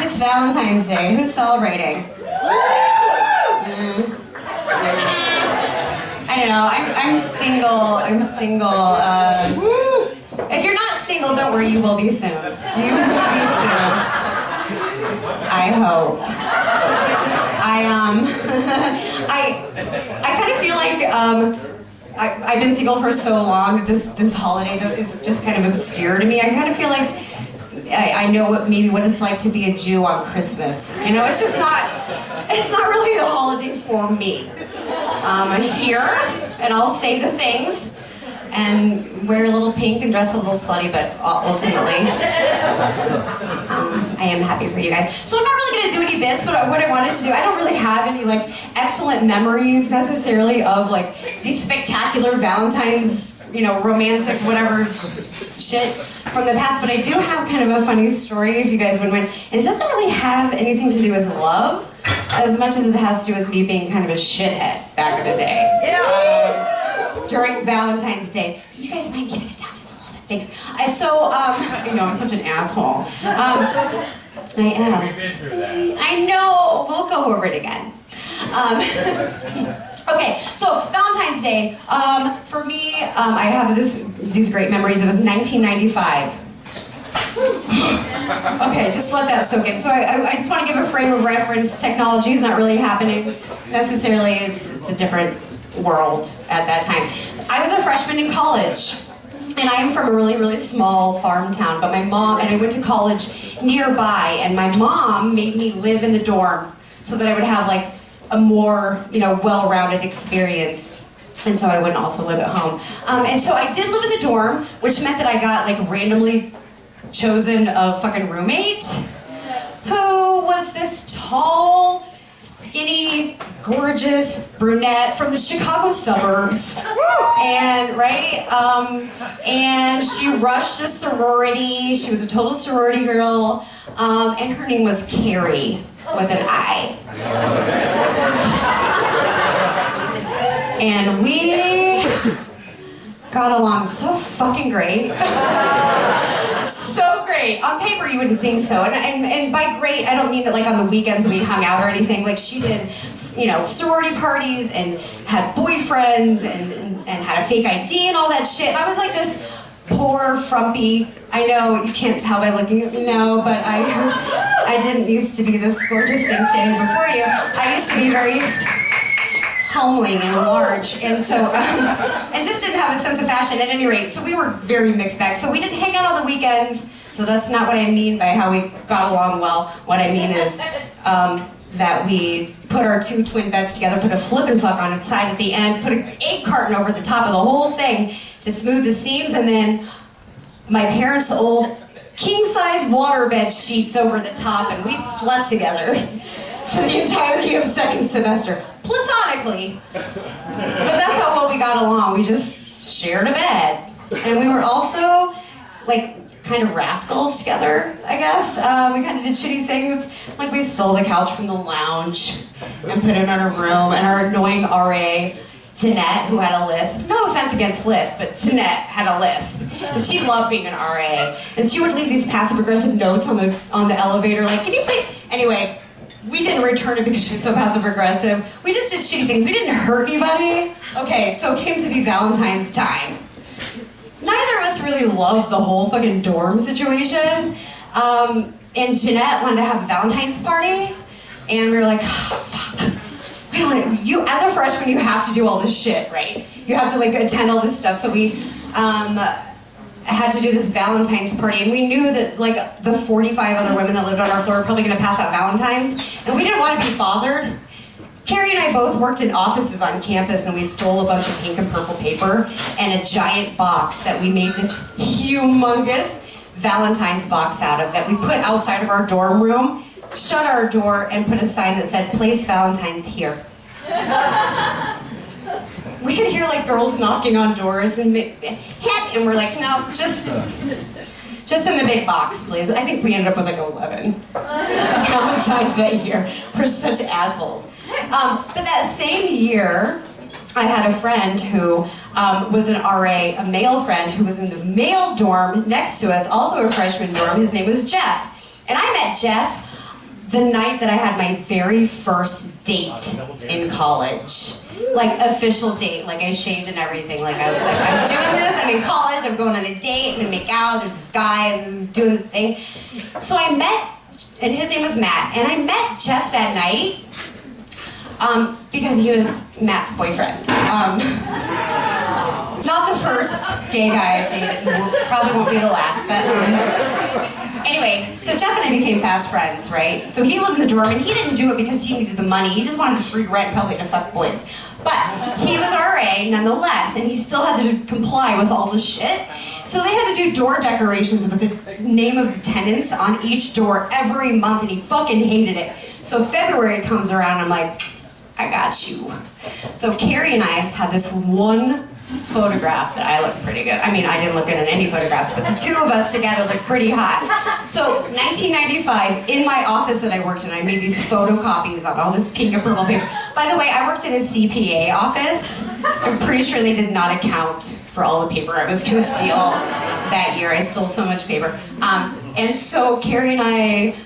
It's Valentine's Day. Who's celebrating? I don't know. I'm single. I'm single. If you're not single, don't worry. You will be soon. You will be soon. I hope. I kind of feel like I've been single for so long that this holiday is just kind of obscure to me. I kind of feel like I know maybe what it's like to be a Jew on Christmas. You know, it's not really the holiday for me. I'm here, and I'll say the things, and wear a little pink and dress a little slutty, but ultimately, I am happy for you guys. So I'm not really going to do any bits, but what I wanted to do, I don't really have any like excellent memories necessarily of like these spectacular Valentine's, you know, romantic whatever shit from the past, but I do have kind of a funny story if you guys wouldn't mind. And it doesn't really have anything to do with love as much as it has to do with me being kind of a shithead back in the day. Yeah. During Valentine's Day. You guys mind keeping it down just a little bit? Thanks. You know, I'm such an asshole. I am. We've been through that. I know. We'll go over it again. Okay, so Valentine's Day. For me, I have these great memories. It was 1995. Okay, just let that soak in. So I just want to give a frame of reference. Technology is not really happening necessarily. It's a different world at that time. I was a freshman in college. And I am from a really, really small farm town, but my mom, and I went to college nearby, and my mom made me live in the dorm so that I would have like a more, you know, well-rounded experience. And so I wouldn't also live at home. And so I did live in the dorm, which meant that I got like randomly chosen a fucking roommate who was this tall, skinny, gorgeous brunette from the Chicago suburbs. And and she rushed a sorority. She was a total sorority girl. And her name was Carrie with an I. And we got along so fucking great. So great. On paper, you wouldn't think so. And by great, I don't mean that like on the weekends we hung out or anything. Like she did, you know, sorority parties and had boyfriends and had a fake ID and all that shit. And I was like this poor, frumpy, I know you can't tell by looking at me now, but I didn't used to be this gorgeous thing standing before you. I used to be very homely and large, and so, and just didn't have a sense of fashion at any rate, so we were very mixed bag. So we didn't hang out on the weekends, so that's not what I mean by how we got along well. What I mean is that we put our two twin beds together, put a flip and fuck on its side at the end, put an egg carton over the top of the whole thing to smooth the seams, and then my parents' old king-size waterbed sheets over the top, and we slept together for the entirety of second semester. Platonically. But that's how well we got along. We just shared a bed. And we were also, like, kind of rascals together, I guess. We kind of did shitty things. Like, we stole the couch from the lounge and put it in our room. And our annoying RA, Tanette, who had a lisp. No offense against lisp, but Tanette had a lisp. And she loved being an RA. And she would leave these passive-aggressive notes on the elevator, like, can you please... Anyway, we didn't return it because she was so passive-aggressive. We just did shitty things. We didn't hurt anybody. Okay, so it came to be Valentine's time. Neither of us really loved the whole fucking dorm situation. And Jeanette wanted to have a Valentine's party. And we were like, oh, fuck. We don't want to, you, as a freshman, you have to do all this shit, right? You have to like attend all this stuff. So we had to do this Valentine's party, and we knew that like the 45 other women that lived on our floor were probably gonna pass out Valentines, and we didn't want to be bothered. Carrie and I both worked in offices on campus, and we stole a bunch of pink and purple paper and a giant box that we made this humongous Valentine's box out of that we put outside of our dorm room, shut our door, and put a sign that said, "Place Valentine's here." We could hear like girls knocking on doors and we're like, no, just in the big box, please. I think we ended up with like 11 Valentines that year. We're such assholes. But that same year, I had a friend who was an RA, a male friend who was in the male dorm next to us, also a freshman dorm. His name was Jeff. And I met Jeff the night that I had my very first date in college. Like, official date, like I shaved and everything. Like, I was like, I'm doing this, I'm in college, I'm going on a date, I'm gonna make out, there's this guy, and I'm doing this thing. So I met, and his name was Matt, and I met Jeff that night because he was Matt's boyfriend. Not the first gay guy I've dated, probably won't be the last, but anyway, so Jeff and I became fast friends, right? So he lived in the dorm, and he didn't do it because he needed the money. He just wanted free rent, probably to fuck boys. But he was RA nonetheless, and he still had to comply with all the shit. So they had to do door decorations with the name of the tenants on each door every month, and he fucking hated it. So February comes around, and I'm like, I got you. So Carrie and I had this one photograph that I looked pretty good. I mean, I didn't look good in any photographs, but the two of us together looked pretty hot. So 1995, in my office that I worked in, I made these photocopies on all this pink and purple paper. By the way, I worked in a CPA office. I'm pretty sure they did not account for all the paper I was gonna steal that year. I stole so much paper. And so Carrie and I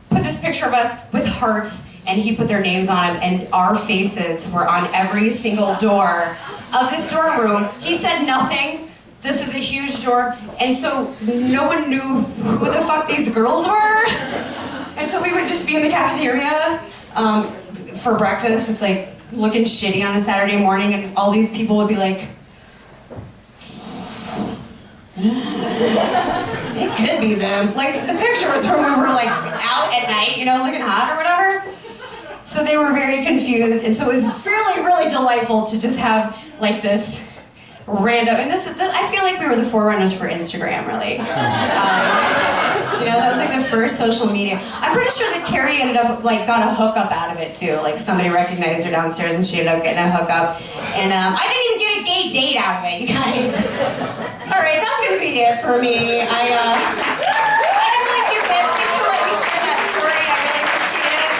put this picture of us with hearts, and he put their names on them, and our faces were on every single door of this dorm room. He said nothing. This is a huge door, and so no one knew who the fuck these girls were. And so we would just be in the cafeteria for breakfast, just like looking shitty on a Saturday morning, and all these people would be like, it could be them. Like, the picture was from when we were like out at night, you know, looking hot or whatever. So they were very confused, and so it was really delightful to just have like this random, and I feel like we were the forerunners for Instagram, really. You know, that was like the first social media. I'm pretty sure that Carrie ended up, like, got a hookup out of it too. Like, somebody recognized her downstairs and she ended up getting a hookup. And I didn't even get a gay date out of it, you guys. All right, that's gonna be it for me. I didn't really do this. Thanks for letting me share that story. I really appreciate it.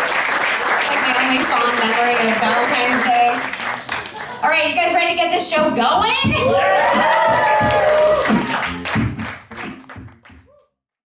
It's like my only fond memory of Valentine's Day. All right, you guys ready to get this show going?